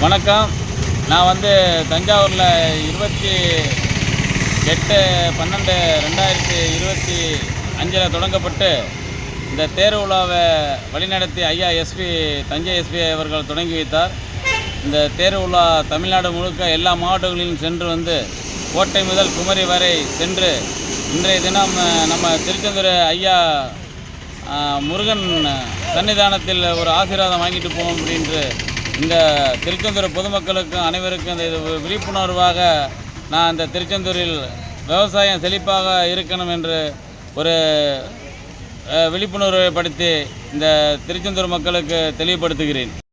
வணக்கம். நான் தஞ்சாவூரில் 28/12/2025 தொடங்கப்பட்டு இந்த தேர் விழாவை வழிநடத்தி ஐயா தஞ்சை எஸ்பி அவர்கள் தொடங்கி வைத்தார். இந்த தேர் விழா தமிழ்நாடு முழுக்க எல்லா மாவட்டங்களிலும் சென்று கோட்டை முதல் குமரி வரை சென்று இன்றைய தினம் நம்ம திருச்செந்தூர் ஐயா முருகன் சன்னிதானத்தில் ஒரு ஆசீர்வாதம் வாங்கிட்டு போவோம் அப்படின்று இந்த திருச்செந்தூர் பொதுமக்களுக்கும் அனைவருக்கும் இந்த விழிப்புணர்வாக நான் இந்த திருச்செந்தூரில் விவசாயம் செழிப்பாக இருக்கணும் என்று ஒரு விழிப்புணர்வை படுத்தி இந்த திருச்செந்தூர் மக்களுக்கு தெளிவுபடுத்துகிறேன்.